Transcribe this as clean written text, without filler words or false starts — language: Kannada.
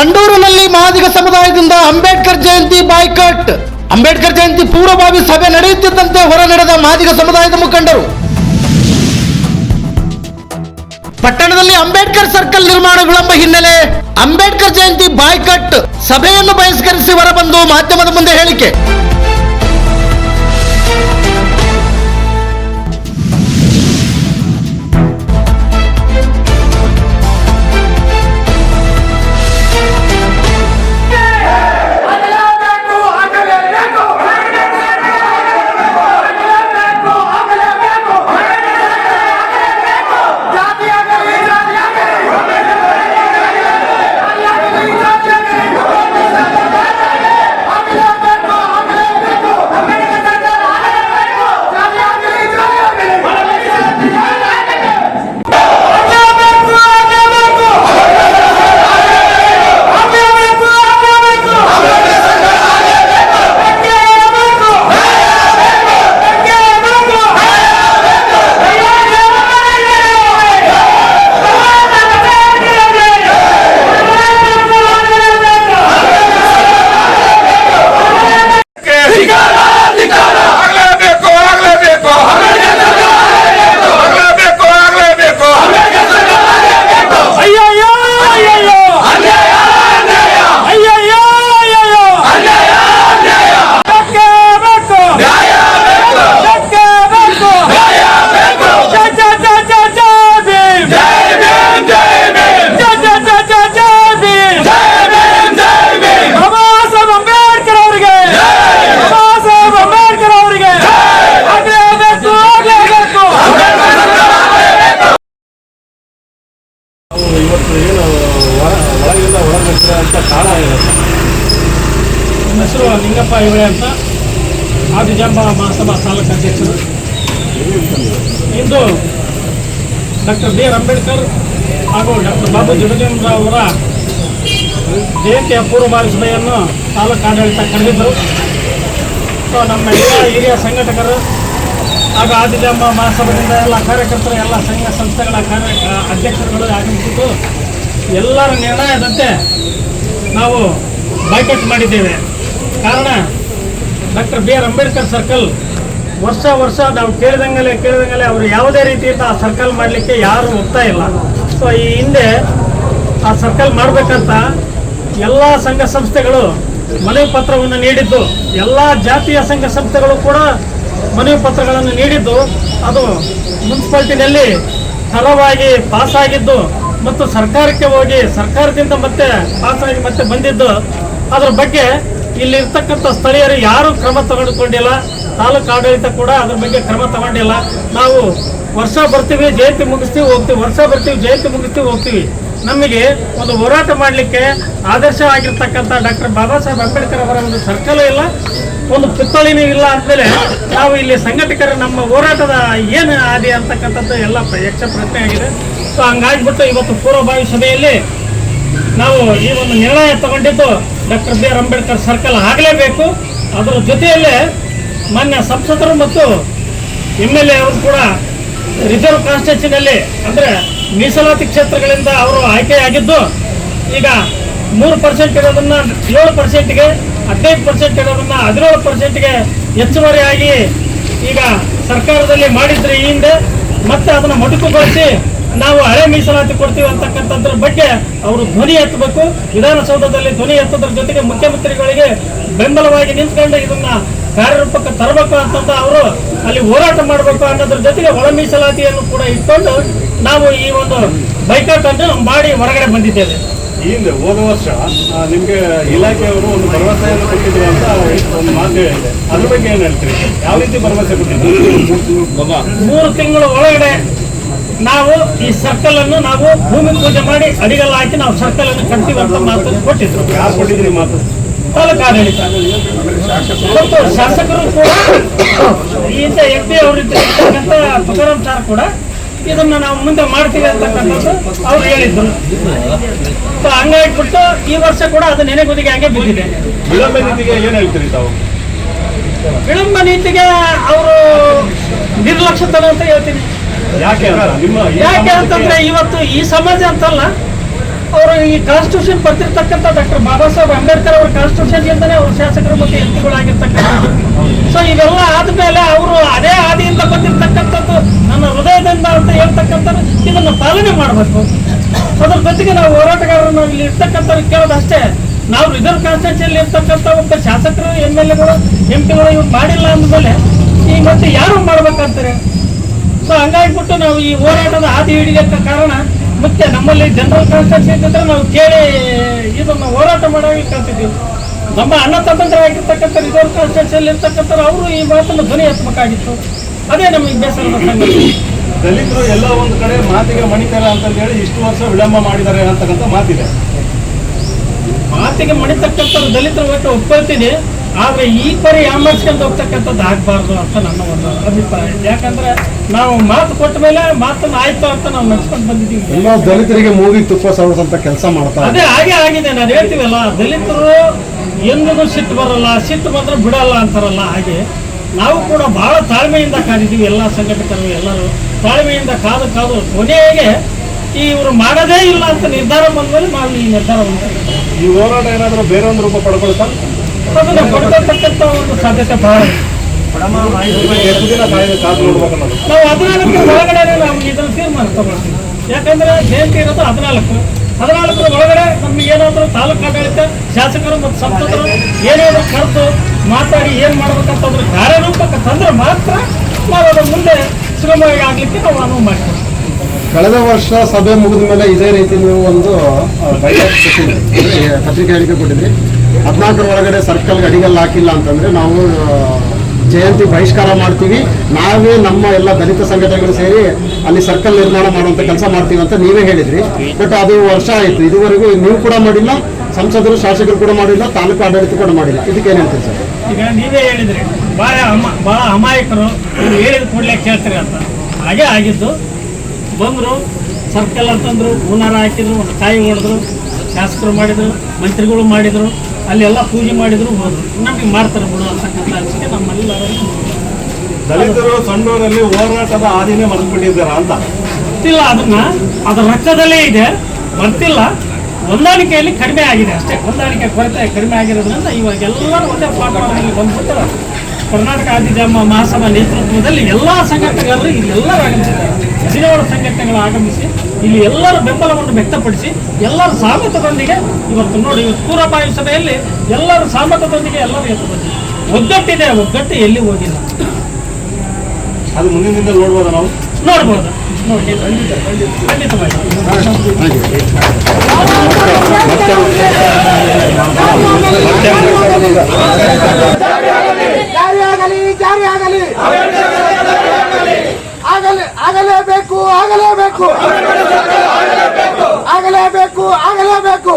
ಸಂಡೂರಿನಲ್ಲಿ ಮಹಾದಿಗ ಸಮುದಾಯದಿಂದ ಅಂಬೇಡ್ಕರ್ ಜಯಂತಿ ಬಾಯ್ಕಾಟ್. ಅಂಬೇಡ್ಕರ್ ಜಯಂತಿ ಪೂರ್ವಭಾವಿ ಸಭೆ ನಡೆಯುತ್ತಿದ್ದಂತೆ ಹೊರ ನಡೆದ ಮಹಾದಿಗ ಸಮುದಾಯದ ಮುಖಂಡರು. ಪಟ್ಟಣದಲ್ಲಿ ಅಂಬೇಡ್ಕರ್ ಸರ್ಕಲ್ ನಿರ್ಮಾಣ ವಿಳಂಬ ಹಿನ್ನೆಲೆ ಅಂಬೇಡ್ಕರ್ ಜಯಂತಿ ಬಾಯ್ಕಾಟ್ ಸಭೆಯನ್ನು ಬಹಿಷ್ಕರಿಸಿ ಹೊರಬಂದು ಮಾಧ್ಯಮದ ಮುಂದೆ ಹೇಳಿಕೆ. ನನ್ನ ಹೆಸರು ನಿಂಗಪ್ಪ ಇವಳೆ ಅಂತ, ಆದಿಜಾಂಬ ಮಹಾಸಭಾ ತಾಲೂಕು ಅಧ್ಯಕ್ಷರು. ಇಂದು ಡಾಕ್ಟರ್ ಬಿ ಆರ್ ಅಂಬೇಡ್ಕರ್ ಹಾಗೂ ಡಾಕ್ಟರ್ ಬಾಬು ಜಗಜೀವನರಾವ್ ಅವರ ಜಯಂತಿಯ ಪೂರ್ವಭಾವಿ ಸಭೆಯನ್ನು ತಾಲೂಕು ಆಡಳಿತ ಕರೆದಿದ್ದರು. ಸೊ ನಮ್ಮ ಎಲ್ಲ ಹಿರಿಯ ಸಂಘಟಕರು ಹಾಗೂ ಆದಿಜಾಂಬ ಮಹಾಸಭೆಯಿಂದ ಎಲ್ಲ ಕಾರ್ಯಕರ್ತರು, ಎಲ್ಲ ಸಂಘ ಸಂಸ್ಥೆಗಳ ಅಧ್ಯಕ್ಷರುಗಳು ಆಗಮಿಸಿದ್ದು ಎಲ್ಲರ ನಿರ್ಣಯದಂತೆ ನಾವು ಬಾಯ್ಕಾಟ್ ಮಾಡಿದ್ದೇವೆ. ಕಾರಣ doctor B R Ambedkar circle ವರ್ಷ ನಾವು ಕೇಳಿದಂಗಲೇ ಅವರು ಯಾವುದೇ ರೀತಿಯಿಂದ ಆ ಸರ್ಕಲ್ ಮಾಡಲಿಕ್ಕೆ ಯಾರು ಒಪ್ತಾ ಇಲ್ಲ. ಸೊ ಈ ಹಿಂದೆ ಆ ಸರ್ಕಲ್ ಮಾಡಬೇಕಂತ ಎಲ್ಲ ಸಂಘ ಸಂಸ್ಥೆಗಳು ಮನವಿ ಪತ್ರವನ್ನು ನೀಡಿದ್ದು, ಎಲ್ಲ ಜಾತಿಯ ಸಂಘ ಸಂಸ್ಥೆಗಳು ಕೂಡ ಮನವಿ ಪತ್ರಗಳನ್ನು ನೀಡಿದ್ದು, ಅದು ಮುನ್ಸಿಪಾಲ್ಟಿನಲ್ಲಿ ತರವಾಗಿ ಪಾಸಾಗಿದ್ದು ಮತ್ತು ಸರ್ಕಾರಕ್ಕೆ ಹೋಗಿ ಸರ್ಕಾರದಿಂದ ಮತ್ತೆ ಪಾಸಾಗಿ ಮತ್ತೆ ಬಂದಿದ್ದು, ಅದರ ಬಗ್ಗೆ ಇಲ್ಲಿರ್ತಕ್ಕಂಥ ಸ್ಥಳೀಯರು ಯಾರೂ ಕ್ರಮ ತೆಗೆದುಕೊಂಡಿಲ್ಲ. ತಾಲೂಕು ಆಡಳಿತ ಕೂಡ ಅದ್ರ ಬಗ್ಗೆ ಕ್ರಮ ತಗೊಂಡಿಲ್ಲ. ನಾವು ವರ್ಷ ಬರ್ತೀವಿ ಜಯಂತಿ ಮುಗಿಸ್ತೀವಿ ಹೋಗ್ತೀವಿ, ವರ್ಷ ಬರ್ತೀವಿ ಜಯಂತಿ ಮುಗಿಸ್ತೀವಿ ಹೋಗ್ತೀವಿ. ನಮಗೆ ಒಂದು ಹೋರಾಟ ಮಾಡಲಿಕ್ಕೆ ಆದರ್ಶವಾಗಿರ್ತಕ್ಕಂಥ ಡಾಕ್ಟರ್ ಬಾಬಾ ಸಾಹೇಬ್ ಅಂಬೇಡ್ಕರ್ ಅವರ ಒಂದು ಸರ್ಕಲ್ ಇಲ್ಲ, ಒಂದು ಪುತ್ಥಳಿನೂ ಇಲ್ಲ ಅಂದಮೇಲೆ ನಾವು ಇಲ್ಲಿ ಸಂಘಟಕರು ನಮ್ಮ ಹೋರಾಟದ ಏನು ಆದಿ ಅಂತಕ್ಕಂಥದ್ದು ಎಲ್ಲ ಯಕ್ಷ ಪ್ರಶ್ನೆ ಆಗಿದೆ. ಸೊ ಹಂಗಾಗಿಬಿಟ್ಟು ಇವತ್ತು ಪೂರ್ವಭಾವಿ ಸಭೆಯಲ್ಲಿ ನಾವು ಈ ಒಂದು ನಿರ್ಣಯ ತಗೊಂಡಿದ್ದು doctor B R Ambedkar circle ಆಗಲೇಬೇಕು. ಅದರ ಜೊತೆಯಲ್ಲೇ ಮಾನ್ಯ ಸಂಸದರು ಮತ್ತು MLA ಅವರು ಕೂಡ ರಿಸರ್ವ್ ಕಾನ್ಸ್ಟಿಟ್ಯೂನ್ಸಿನಲ್ಲಿ ಅಂದರೆ ಮೀಸಲಾತಿ ಕ್ಷೇತ್ರಗಳಿಂದ ಅವರು ಆಯ್ಕೆಯಾಗಿದ್ದು, ಈಗ 3% ಇರೋದನ್ನು 7%ಗೆ, 15% ಇರೋದನ್ನು 17%ಗೆ ಹೆಚ್ಚುವರಿಯಾಗಿ ಈಗ ಸರ್ಕಾರದಲ್ಲಿ ಮಾಡಿದ್ರೆ ಈ ಹಿಂದೆ ಮತ್ತೆ ಅದನ್ನು ಮೊಟಕುಗೊಳಿಸಿ ನಾವು ಹಳೆ ಮೀಸಲಾತಿ ಕೊಡ್ತೀವಿ ಅಂತಕ್ಕಂಥದ್ರ ಬಗ್ಗೆ ಅವರು ಧ್ವನಿ ಎತ್ತಬೇಕು. ವಿಧಾನಸೌಧದಲ್ಲಿ ಧ್ವನಿ ಎತ್ತೋದ್ರ ಜೊತೆಗೆ ಮುಖ್ಯಮಂತ್ರಿಗಳಿಗೆ ಬೆಂಬಲವಾಗಿ ನಿಂತ್ಕೊಂಡು ಇದನ್ನ ಕಾರ್ಯರೂಪಕ್ಕೆ ತರಬೇಕು ಅಂತಂದು ಅವರು ಅಲ್ಲಿ ಹೋರಾಟ ಮಾಡಬೇಕು ಅನ್ನೋದ್ರ ಜೊತೆಗೆ ಒಳ ಮೀಸಲಾತಿಯನ್ನು ಕೂಡ ಇಟ್ಕೊಂಡು ನಾವು ಈ ಒಂದು ಬೈಕಾಟ್ ಅನ್ನು ಮಾಡಿ ಹೊರಗಡೆ ಬಂದಿದ್ದೇವೆ. ಈ ಹಿಂದೆ ಹೋದ ವರ್ಷ ನಿಮಗೆ ಇಲಾಖೆಯವರು ಒಂದು ಭರವಸೆಯನ್ನು ಕೊಟ್ಟಿದ್ರು ಅಂತ ಒಂದು ಮಾತು ಹೇಳಿದೆ, ಅದ್ರ ಬಗ್ಗೆ ಏನು ಹೇಳ್ತೀರಿ? ಯಾವ ರೀತಿ ಭರವಸೆ ಕೊಟ್ಟಿದ್ರು? 3 ತಿಂಗಳ ಒಳಗಡೆ ನಾವು ಈ ಸರ್ಕಲ್ ಅನ್ನು ನಾವು ಭೂಮಿ ಪೂಜೆ ಮಾಡಿ ಅಡಿಗಲ್ಲ ಹಾಕಿ ನಾವು ಸರ್ಕಲ್ ಅನ್ನು ಕಟ್ತೀವಿ ಅಂತ ಮಾತು ಕೊಟ್ಟಿದ್ರು. ಯಾರು ಕೊಟ್ಟಿದ್ರಿ ಮಾತು? ತಾಲೂಕು ಆಡಳಿತ ಮತ್ತು ಶಾಸಕರು ಕೂಡ ಈ ಹಿಂದೆ MP ಅವರು ಇರ್ತಕ್ಕಂಥ ತುಕಾರಾಮ್ ಸಾರ್ ಕೂಡ ಇದನ್ನ ನಾವು ಮುಂದೆ ಮಾಡ್ತೀವಿ ಅಂತಕ್ಕಂಥದ್ದು ಅವ್ರು ಹೇಳಿದ್ರು. ಸೊ ಹಂಗಾಗಿಬಿಟ್ಟು ಈ ವರ್ಷ ಕೂಡ ಅದು ನೆನೆಗುದಿಗೆ ಹಂಗೆ ಬಿದ್ದಿದೆ. ವಿಳಂಬ ನೀತಿಗೆ ಏನು ಹೇಳ್ತೀರಿ ತಾವು? ವಿಳಂಬ ನೀತಿಗೆ ಅವರು ನಿರ್ಲಕ್ಷ್ಯತನ ಅಂತ ಹೇಳ್ತೀನಿ. ಯಾಕೆ ಅಂತಂದ್ರೆ ಇವತ್ತು ಈ ಸಮಾಜ ಅಂತಲ್ಲ, ಅವರು ಈ ಕಾನ್ಸ್ಟಿಟ್ಯೂಷನ್ ಬರ್ತಿರ್ತಕ್ಕಂಥ ಡಾಕ್ಟರ್ ಬಾಬಾ ಸಾಹೇಬ್ ಅಂಬೇಡ್ಕರ್ ಅವರ ಕಾನ್ಸ್ಟಿಟ್ಯೂಷನ್ಲಿಂದನೇ ಅವರು ಶಾಸಕರು ಮತ್ತು ಎಂಪಿಗಳಾಗಿರ್ತಕ್ಕಂಥದ್ದು. ಸೊ ಇವೆಲ್ಲ ಆದ್ಮೇಲೆ ಅವರು ಅದೇ ಆದಿಯಿಂದ ಬಂದಿರತಕ್ಕಂಥದ್ದು ನನ್ನ ಹೃದಯದಿಂದ ಅಂತ ಹೇಳ್ತಕ್ಕಂಥದ್ದು ಇದನ್ನು ಪಾಲನೆ ಮಾಡಬೇಕು. ಅದ್ರ ಜೊತೆಗೆ ನಾವು ಹೋರಾಟಗಾರರು ಇಲ್ಲಿ ಇರ್ತಕ್ಕಂಥವ್ರು ಕೇಳೋದಷ್ಟೇ, ನಾವು ರಿಸರ್ವ್ ಕಾನ್ಸ್ಟಿಟ್ಯೂನ್ಸಿಯಲ್ಲಿ ಇರ್ತಕ್ಕಂಥ ಒಬ್ಬ ಶಾಸಕರು MLA ಗಳು MP ಗಳು ಇವ್ರು ಮಾಡಿಲ್ಲ ಅಂದಮೇಲೆ ಈ ಮತ್ತೆ ಯಾರು ಮಾಡ್ಬೇಕಂತಾರೆ. ಸೊ ಹಂಗಾಗಿಬಿಟ್ಟು ನಾವು ಈ ಹೋರಾಟದ ಹಾದಿ ಹಿಡಿಯಕ್ಕೆ ಕಾರಣ ಮುಖ್ಯ ನಮ್ಮಲ್ಲಿ ಜನರಲ್ ಕಾನ್ಸ್ಟಿಟ್ಯೂನ್ಸಿ ಇದ್ದಿದ್ರೆ ನಾವು ಕೇಳಿ ಇದನ್ನು ಹೋರಾಟ ಮಾಡೋಕೆ ಕಲ್ತಿದ್ದೀವಿ. ನಮ್ಮ ಅಣ್ಣ ತಮ್ಮಂದರಾಗಿರ್ತಕ್ಕಂಥ ರಿಸರ್ವ್ ಕಾನ್ಸ್ಟಿಟ್ಯೂನ್ಸಿಯಲ್ಲಿ ಇರ್ತಕ್ಕಂಥವ್ರು ಅವರು ಈ ಮಾತನ್ನು ಧ್ವನಿ ಎತ್ತಬೇಕಾಗಿತ್ತು. ಅದೇ ನಮಗೆ ಬೇಸರದ ಸಂಗತಿ. ದಲಿತರು ಎಲ್ಲ ಒಂದು ಕಡೆ ಮಾತಿಗೆ ಮಣಿತಾರೆ ಅಂತ ಹೇಳಿ ಇಷ್ಟು ವರ್ಷ ವಿಳಂಬ ಮಾಡಿದ್ದಾರೆ ಅಂತಕ್ಕಂಥ ಮಾತಿದೆ. ಮಾತಿಗೆ ಮಣಿತಕ್ಕಂಥವ್ರು ದಲಿತರು ಒಟ್ಟು ಒಪ್ಕೊಳ್ತೀನಿ, ಆದ್ರೆ ಈ ಪರಿ ಯಾಮರ್ಸ್ಕೊಂಡು ಹೋಗ್ತಕ್ಕಂಥದ್ದು ಆಗ್ಬಾರ್ದು ಅಂತ ನನ್ನ ಒಂದು ಅಭಿಪ್ರಾಯ. ಯಾಕಂದ್ರೆ ನಾವು ಮಾತು ಕೊಟ್ಟ ಮೇಲೆ ಮಾತನ್ನು ಆಯ್ತು ಅಂತ ನಾವು ನಡ್ಸ್ಕೊಂಡು ಬಂದಿದ್ದೀವಿ. ಎಲ್ಲ ದಲಿತರಿಗೆ ಮೂಗಿಗೆ ತುಪ್ಪ ಸವರಿಸಂತ ಕೆಲಸ ಮಾಡ್ತಾರೆ. ಅದೇ ಹಾಗೆ ಆಗಿದೆ. ನಾನು ಹೇಳ್ತೀವಲ್ಲ, ದಲಿತರು ಎಂದೂ ಸಿಟ್ಟು ಬರಲ್ಲ, ಸಿಟ್ಟು ಬಂದ್ರೆ ಬಿಡಲ್ಲ ಅಂತಾರಲ್ಲ, ಹಾಗೆ ನಾವು ಕೂಡ ಬಹಳ ತಾಳ್ಮೆಯಿಂದ ಕಾದಿದ್ದೀವಿ. ಎಲ್ಲ ಸಂಘಟಕರು ಎಲ್ಲರೂ ತಾಳ್ಮೆಯಿಂದ ಕಾದು ಕೊನೆಗೆ ಇವರು ಮಾಡೋದೇ ಇಲ್ಲ ಅಂತ ನಿರ್ಧಾರ ಬಂದ್ಮೇಲೆ ನಾವು ಈ ನಿರ್ಧಾರವನ್ನು ಈ ಹೋರಾಟ ಏನಾದರೂ ಬೇರೆ ಒಂದು ರೂಪ ಪಡ್ಕೊಳ್ತಾ ಅದನ್ನು ಪಡ್ಕೊಳ್ತಕ್ಕಂಥ ಒಂದು ಸಾಧ್ಯತೆ ಬಹಳ ಇದೆ. ಎಷ್ಟು ದಿನ ಕಾದು ನೋಡ್ಬೇಕನ್ನೋದು ನಾವು 14 ಒಳಗಡೆ ನಾವು ಇದನ್ನು ತೀರ್ಮಾನ ತಗೊಳ್ತೀವಿ. ಯಾಕಂದ್ರೆ ಜಯಂತಿ ಇರೋದು 14 ಒಳಗಡೆ ನಮ್ಗೆ ಏನಾದರೂ ತಾಲೂಕು ಆಡಳಿತ ಶಾಸಕರು ಮತ್ತು ಸಂಸದರು ಏನಾದರೂ ಕರೆದು ಮಾತಾಡಿ ಏನು ಮಾಡ್ಬೇಕಂತಂದ್ರೆ ಕಾರ್ಯರೂಪಕ್ಕೆ ತಂದ್ರೆ ಮಾತ್ರ ನಾವು ಅದರ ಮುಂದೆ ಸುಗಮವಾಗಿ ಆಗಲಿಕ್ಕೆ ನಾವು ಅನುವು ಮಾಡ್ತೀವಿ. ಕಳೆದ ವರ್ಷ ಸಭೆ ಮುಗಿದ ಮೇಲೆ ಇದೇ ರೀತಿ ನೀವು ಒಂದು ಪತ್ರಿಕೆ ಹೇಳಿಕೆ ಕೊಟ್ಟಿದ್ರಿ. 14 ಒಳಗಡೆ ಸರ್ಕಲ್ಗೆ ಅಡಿಗಲ್ಲಿ ಹಾಕಿಲ್ಲ ಅಂತಂದ್ರೆ ನಾವು ಜಯಂತಿ ಬಹಿಷ್ಕಾರ ಮಾಡ್ತೀವಿ, ನಾವೇ ನಮ್ಮ ಎಲ್ಲ ದಲಿತ ಸಂಘಟನೆಗಳು ಸೇರಿ ಅಲ್ಲಿ ಸರ್ಕಲ್ ನಿರ್ಮಾಣ ಮಾಡುವಂತ ಕೆಲಸ ಮಾಡ್ತೀವಿ ಅಂತ ನೀವೇ ಹೇಳಿದ್ರಿ. ಬಟ್ ಅದು ವರ್ಷ ಆಯಿತು, ಇದುವರೆಗೂ ನೀವು ಕೂಡ ಮಾಡಿಲ್ಲ, ಸಂಸದರು ಶಾಸಕರು ಕೂಡ ಮಾಡಿಲ್ಲ, ತಾಲೂಕು ಆಡಳಿತ ಕೂಡ ಮಾಡಿಲ್ಲ. ಇದಕ್ಕೆ ಏನು ಹೇಳ್ತೀರಿ ಸರ್? ಈಗ ನೀವೇ ಹೇಳಿದ್ರಿ ಭಾಳ ಅಮಾಯಕರು ಹೇಳಿದ ಕೂಡಲೇ ಕೇಳ್ತೀರಿ ಅಂತ. ಹಾಗೆ ಆಗಿದ್ದು, ಬಂದರು ಸರ್ಕಲ್ ಅಂತಂದ್ರು, ಹೂನಾರ ಹಾಕಿದ್ರು, ಒಂದು ಕಾಯಿ ಹೊಡೆದ್ರು, ಶಾಸಕರು ಮಾಡಿದರು, ಮಂತ್ರಿಗಳು ಮಾಡಿದರು, ಅಲ್ಲೆಲ್ಲ ಪೂಜೆ ಮಾಡಿದ್ರು, ಹೋದ್ರು. ನಮಗೆ ಮಾಡ್ತಾರೆ ಬಿಡು ಅಂತಕ್ಕಂಥ ಅನಿಸಿಕೆ ನಮ್ಮೆಲ್ಲರೂ. ದಲಿತರು ಸಂಡೂರಲ್ಲಿ ಹೋರಾಟದ ಹಾದಿನೇ ಮರೆತುಬಿಟ್ಟಿದ್ದಾರ ಅಂತ ಗೊತ್ತಿಲ್ಲ, ಅದರ ರಕ್ತದಲ್ಲೇ ಇದೆ, ಬರ್ತಿಲ್ಲ. ಹೊಂದಾಣಿಕೆಯಲ್ಲಿ ಕಡಿಮೆ ಆಗಿದೆ ಅಷ್ಟೇ. ಹೊಂದಾಣಿಕೆ ಕೊರತೆ ಕಡಿಮೆ ಆಗಿರೋದ್ರಿಂದ ಇವಾಗ ಎಲ್ಲರೂ ಒಂದೇ ಪ್ಲಾಟ್ಫಾರ್ಮಲ್ಲಿ ಬಂದ್ಬಿಟ್ಟು ಕರ್ನಾಟಕ ಆದಿಜಾಮ ಮಹಾಸಭಾ ನೇತೃತ್ವದಲ್ಲಿ ಎಲ್ಲ ಸಂಘಟನೆಗಳು ಇಲ್ಲಿ ಎಲ್ಲರೂ ಆಗಮಿಸಿದ್ದಾರೆ. 17 ಸಂಘಟನೆಗಳು ಆಗಮಿಸಿ ಇಲ್ಲಿ ಎಲ್ಲರ ಬೆಂಬಲವನ್ನು ವ್ಯಕ್ತಪಡಿಸಿ ಎಲ್ಲರ ಸಹಮತದೊಂದಿಗೆ ಇವತ್ತು ನೋಡಿ, ಪೂರ್ವಭಾವಿ ಸಭೆಯಲ್ಲಿ ಎಲ್ಲರ ಸಹಮತದೊಂದಿಗೆ ಎಲ್ಲರೂ ಎತ್ತು ಬಂದಿದೆ. ಒಗ್ಗಟ್ಟಿದೆ, ಒಗ್ಗಟ್ಟು ಎಲ್ಲಿ ಹೋಗಿಲ್ಲ. ಅದು ಮುಂದಿನಿಂದ ನೋಡ್ಬೋದ ನಾವು ನೋಡ್ಬೋದು. ನೋಡಿ ಖಂಡಿತವಾಗಿ ಆಗಲೇಬೇಕು